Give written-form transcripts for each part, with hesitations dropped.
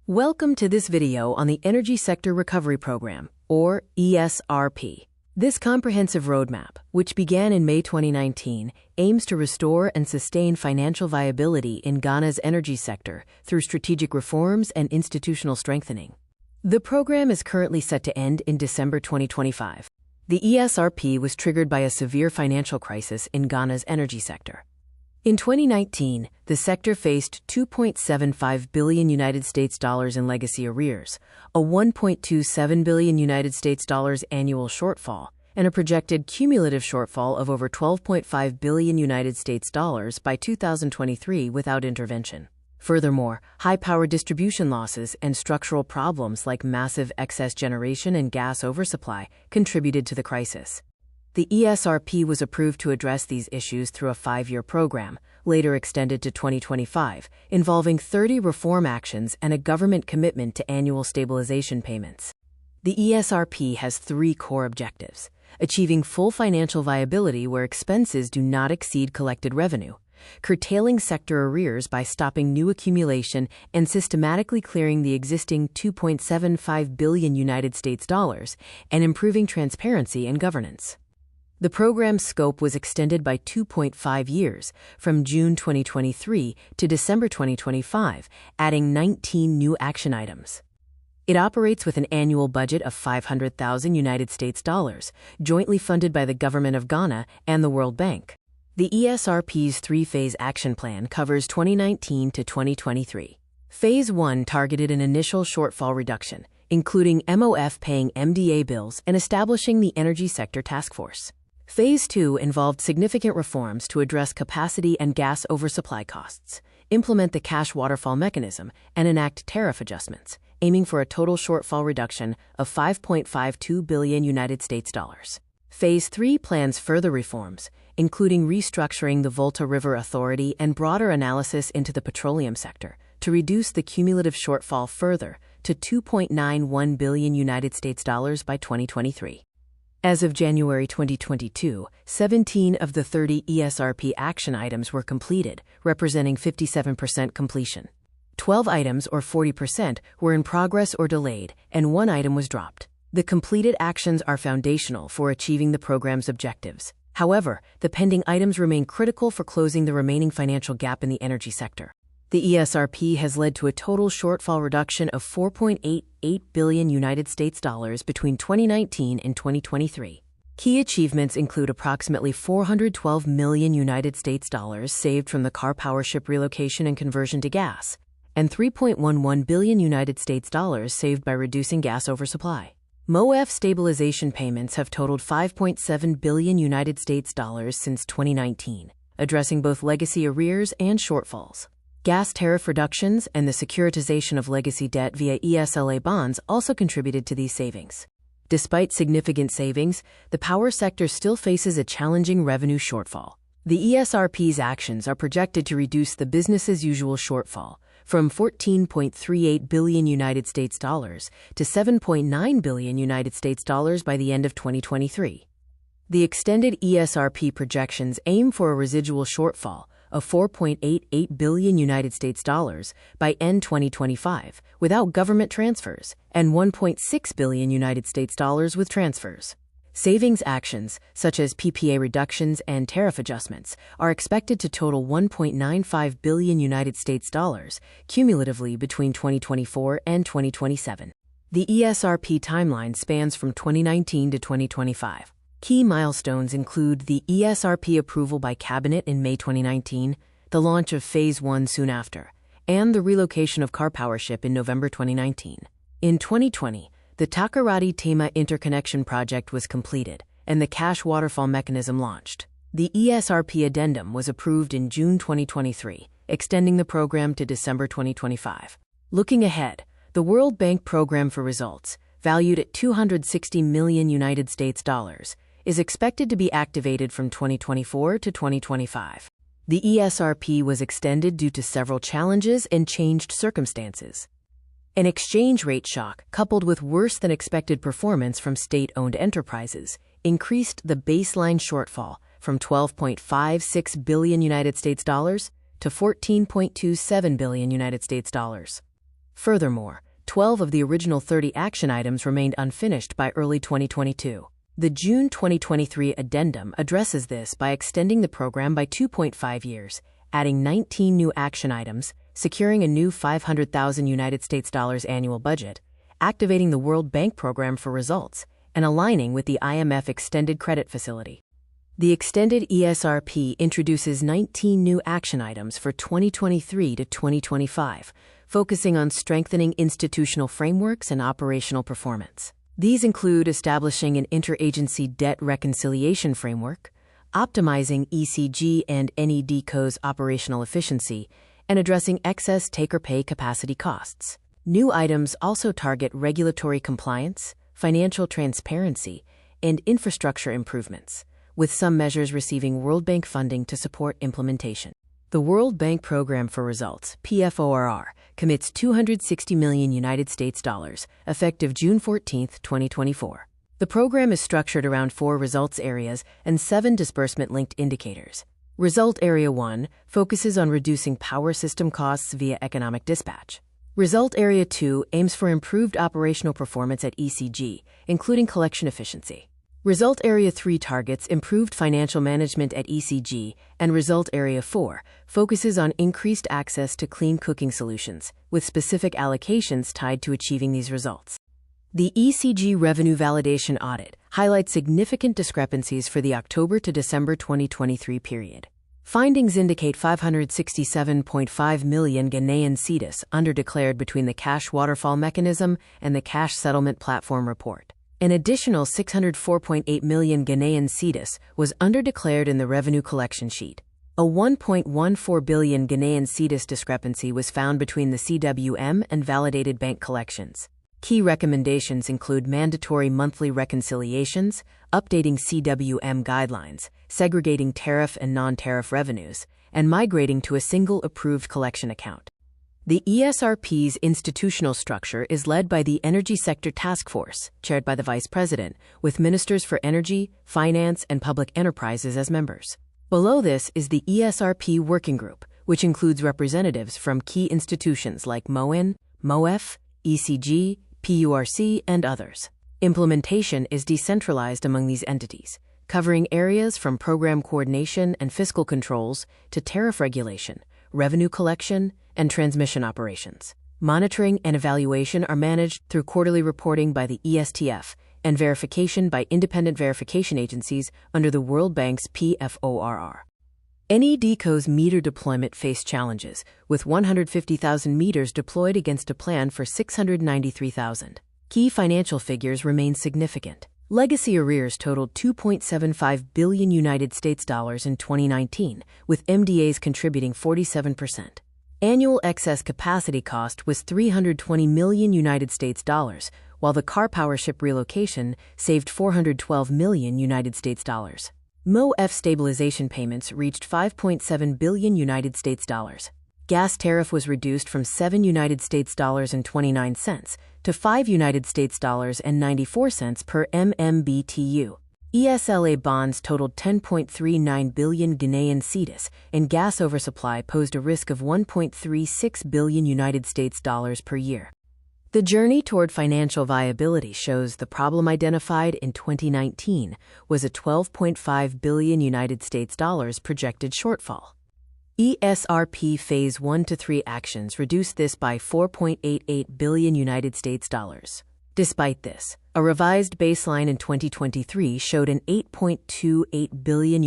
Welcome to this video on the Energy Sector Recovery Program, or ESRP. This comprehensive roadmap, which began in May 2019, aims to restore and sustain financial viability in Ghana's energy sector through strategic reforms and institutional strengthening. The program is currently set to end in December 2025. The ESRP was triggered by a severe financial crisis in Ghana's energy sector. In 2019, the sector faced $2.75 billion in legacy arrears, a $1.27 billion annual shortfall, and a projected cumulative shortfall of over $12.5 billion by 2023 without intervention. Furthermore, high-power distribution losses and structural problems like massive excess generation and gas oversupply contributed to the crisis. The ESRP was approved to address these issues through a 5-year program, later extended to 2025, involving 30 reform actions and a government commitment to annual stabilization payments. The ESRP has 3 core objectives: achieving full financial viability where expenses do not exceed collected revenue, curtailing sector arrears by stopping new accumulation and systematically clearing the existing $2.75 billion, and improving transparency and governance. The program's scope was extended by 2.5 years, from June 2023 to December 2025, adding 19 new action items. It operates with an annual budget of $500,000, jointly funded by the Government of Ghana and the World Bank. The ESRP's 3-phase action plan covers 2019 to 2023. Phase 1 targeted an initial shortfall reduction, including MOF paying MDA bills and establishing the Energy Sector Task Force. Phase 2 involved significant reforms to address capacity and gas oversupply costs, implement the cash waterfall mechanism, and enact tariff adjustments, aiming for a total shortfall reduction of $5.52 billion. Phase 3 plans further reforms, including restructuring the Volta River Authority and broader analysis into the petroleum sector, to reduce the cumulative shortfall further to $2.91 billion by 2023. As of January 2022, 17 of the 30 ESRP action items were completed, representing 57% completion. 12 items, or 40%, were in progress or delayed, and 1 item was dropped. The completed actions are foundational for achieving the program's objectives. However, the pending items remain critical for closing the remaining financial gap in the energy sector. The ESRP has led to a total shortfall reduction of $4.88 billion between 2019 and 2023. Key achievements include approximately $412 million saved from the car power ship relocation and conversion to gas, and $3.11 billion saved by reducing gas oversupply. MOF stabilization payments have totaled $5.7 billion since 2019, addressing both legacy arrears and shortfalls. Gas tariff reductions and the securitization of legacy debt via ESLA bonds also contributed to these savings. Despite significant savings, the power sector still faces a challenging revenue shortfall. The ESRP's actions are projected to reduce the business-as-usual shortfall from $14.38 billion to $7.9 billion by the end of 2023. The extended ESRP projections aim for a residual shortfall of $4.88 billion by end 2025 without government transfers, and $1.6 billion with transfers. Savings actions, such as PPA reductions and tariff adjustments, are expected to total $1.95 billion cumulatively between 2024 and 2027. The ESRP timeline spans from 2019 to 2025. Key milestones include the ESRP approval by Cabinet in May 2019, the launch of Phase 1 soon after, and the relocation of car power ship in November 2019. In 2020, the Takoradi-Tema interconnection project was completed, and the cash waterfall mechanism launched. The ESRP addendum was approved in June 2023, extending the program to December 2025. Looking ahead, the World Bank Program for Results, valued at $260 million, is expected to be activated from 2024 to 2025. The ESRP was extended due to several challenges and changed circumstances. An exchange rate shock, coupled with worse-than-expected performance from state-owned enterprises, increased the baseline shortfall from $12.56 billion to $14.27 billion. Furthermore, 12 of the original 30 action items remained unfinished by early 2022. The June 2023 addendum addresses this by extending the program by 2.5 years, adding 19 new action items, securing a new $500,000 annual budget, activating the World Bank program for results, and aligning with the IMF Extended Credit Facility. The extended ESRP introduces 19 new action items for 2023 to 2025, focusing on strengthening institutional frameworks and operational performance. These include establishing an interagency debt reconciliation framework, optimizing ECG and NEDCO's operational efficiency, and addressing excess take-or-pay capacity costs. New items also target regulatory compliance, financial transparency, and infrastructure improvements, with some measures receiving World Bank funding to support implementation. The World Bank Program for Results, PFORR, commits $260 million effective June 14, 2024. The program is structured around 4 results areas and 7 disbursement-linked indicators. Result Area 1 focuses on reducing power system costs via economic dispatch. Result Area 2 aims for improved operational performance at ECG, including collection efficiency. Result Area 3 targets improved financial management at ECG, and Result Area 4 focuses on increased access to clean cooking solutions, with specific allocations tied to achieving these results. The ECG revenue validation audit highlights significant discrepancies for the October to December 2023 period. Findings indicate 567.5 million Ghanaian cedis underdeclared between the cash waterfall mechanism and the cash settlement platform report. An additional 604.8 million Ghanaian cedis was underdeclared in the revenue collection sheet. A 1.14 billion Ghanaian cedis discrepancy was found between the CWM and validated bank collections. Key recommendations include mandatory monthly reconciliations, updating CWM guidelines, segregating tariff and non-tariff revenues, and migrating to a single approved collection account. The ESRP's institutional structure is led by the Energy Sector Task Force, chaired by the Vice President, with Ministers for Energy, Finance, and Public Enterprises as members. Below this is the ESRP Working Group, which includes representatives from key institutions like MOIN, MOEF, ECG, PURC, and others. Implementation is decentralized among these entities, covering areas from program coordination and fiscal controls to tariff regulation, revenue collection, and transmission operations. Monitoring and evaluation are managed through quarterly reporting by the ESTF and verification by independent verification agencies under the World Bank's PFORR. NEDCO's meter deployment faced challenges, with 150,000 meters deployed against a plan for 693,000. Key financial figures remain significant. Legacy arrears totaled $2.75 billion in 2019, with MDAs contributing 47%. Annual excess capacity cost was $320 million, while the car power ship relocation saved $412 million. MOEF stabilization payments reached $5.7 billion. Gas tariff was reduced from $7.29 to $5.94 per MMBTU. ESLA bonds totaled 10.39 billion Ghanaian cedis, and gas oversupply posed a risk of $1.36 billion per year. The journey toward financial viability shows the problem identified in 2019 was a $12.5 billion projected shortfall. ESRP Phase 1 to 3 actions reduced this by $4.88 billion. Despite this, a revised baseline in 2023 showed an $8.28 billion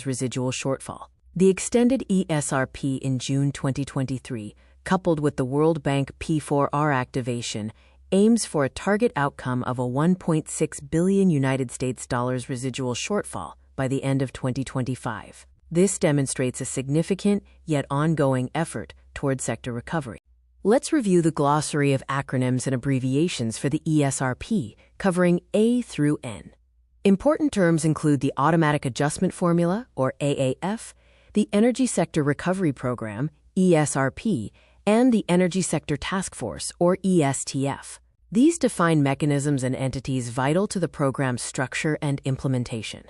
residual shortfall. The extended ESRP in June 2023, coupled with the World Bank P4R activation, aims for a target outcome of a $1.6 billion residual shortfall by the end of 2025. This demonstrates a significant yet ongoing effort toward sector recovery. Let's review the glossary of acronyms and abbreviations for the ESRP, covering A through N. Important terms include the Automatic Adjustment Formula, or AAF, the Energy Sector Recovery Program, ESRP, and the Energy Sector Task Force, or ESTF. These define mechanisms and entities vital to the program's structure and implementation.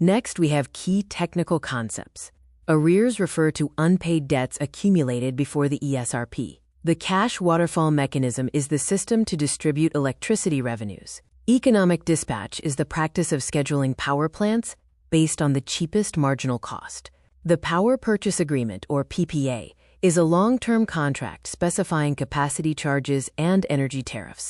Next, we have key technical concepts. Arrears refer to unpaid debts accumulated before the ESRP. The cash waterfall mechanism is the system to distribute electricity revenues. Economic dispatch is the practice of scheduling power plants based on the cheapest marginal cost. The Power Purchase Agreement, or PPA, is a long-term contract specifying capacity charges and energy tariffs.